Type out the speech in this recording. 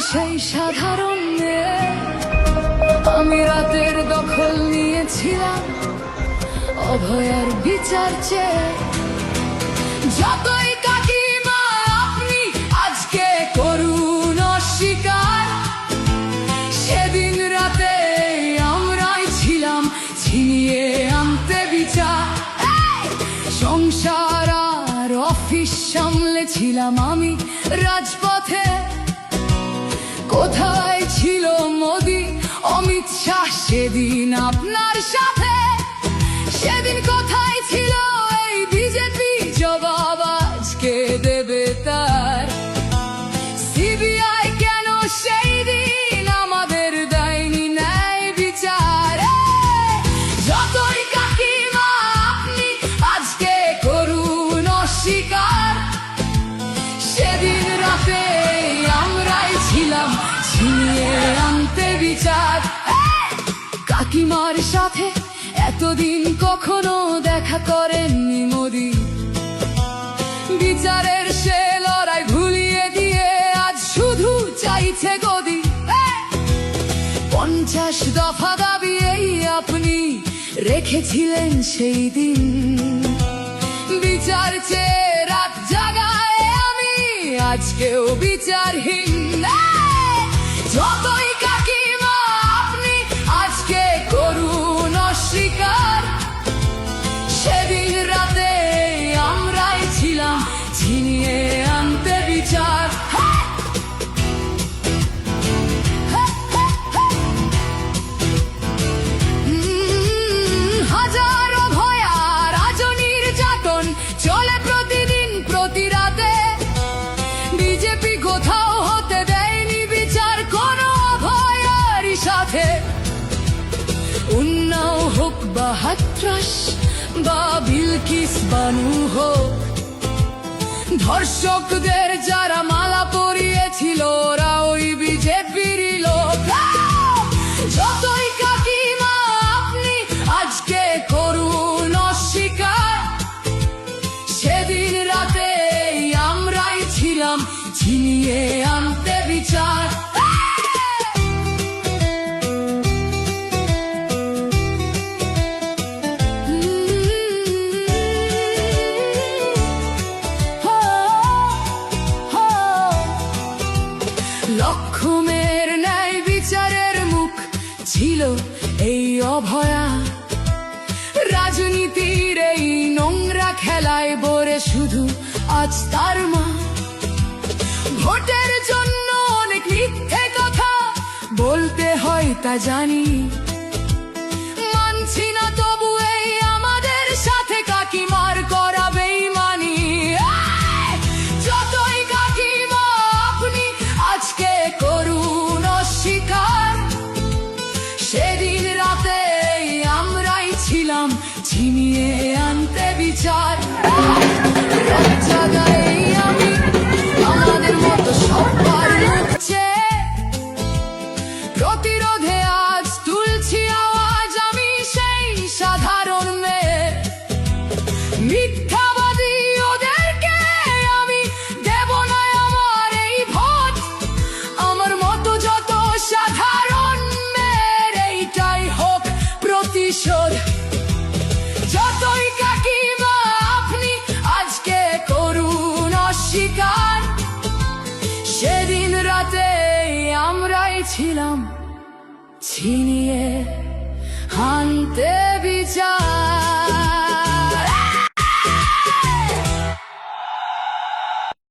সেই সাধারণ মেয়ে, আমি রাতের দখল নিয়েছিলাম অভয়ার বিচার চেয়ে। যতই কাকিমা আপনি আজকে করুন অস্বীকার, সেদিন রাতে আমরাই ছিলাম ছিনিয়ে আনতে বিচার। সংসার আর অফিস সামলেছিলাম আমি রাজপথে। কোথায় ছিল মোদি অমিত শাহ সেদিন আপনার সাথে? সেদিন কোথায় ছিল এই বিজেপি? জবাব আজকে দেবে তার। সিবিআই কেন সেই দিন আমাদের দেয়নি ন্যায় বিচার? যতই কাকিমা আপনি আজকে করুন অস্বীকার, সেদিন রাতে আমরাই ছিলাম ছিনিয়ে আনতে বিচার। কাকিমার সাথে এতদিন কখনো দেখা করেননি মোদি, বিচারের সে লড়াই ভুলিয়ে দিয়ে আজ শুধু চাইছে গদি। 50 দফা দাবি এই আপনি রেখেছিলেন সেই দিন, বিচার চেয়ে রাত জাগায় আমি আজকেও বিচারহীন। যতই কাকিমা আপনি আজকে করুন অস্বীকার, সেদিন রাতে আমরাই ছিলাম ছিনিয়ে আনতে বিচার। হাজারো ভয়া রাজনীর যাতন চলে প্রতিদিন প্রতি রাতে। বিজেপি কোথাও হতে দেয়নি বিচার কোনো অভয়ারই সাথে। উন্নাও হোক বা হাতরাস বা বিলকিস বানু হোক, ধর্ষকদের যারা মালা পরিয়েছিল ওরা ওই বিজেপিরই লোক। যতই কাকিমা আপনি আজকে করুন অস্বীকার, সেদিন রাতে আমরাই ছিলাম ছিনিয়ে আনতে বিচার। লক্ষ্মণের ন্যায় বিচারের মুখ ছিল এই অভয়া। রাজনীতির এই নোংরা খেলায় বরে শুধু আজ তার মা। ভোটের জন্য অনেক মিথ্যে কথা বলতে হয় তা জানি, মানছি না তবু এই আমাদের সাথে কাকিমার করা বেইমানি। যতই কাকিমা আপনি আজকে করুন অস্বীকার, সেদিন রাতে আমরাই ছিলাম ছিনিয়ে আনতে বিচার। জায়গায় আমি আমাদের মতো সবার মুখছে প্রতিরোধে আজ তুলছি আওয়াজ আমি সেই সাধারণ মেয়ে। মিথ্যাবাদী ওদেরকে আমি দেব না আমার এই ভোট। আমার মতো যত সাধারণ মেয়ের এইটাই হোক প্রতিশোধ। যতই কাকিমা আপনি আজকে করুন অস্বীকার, সেদিন রাতে আমরাই ছিলাম ছিনিয়ে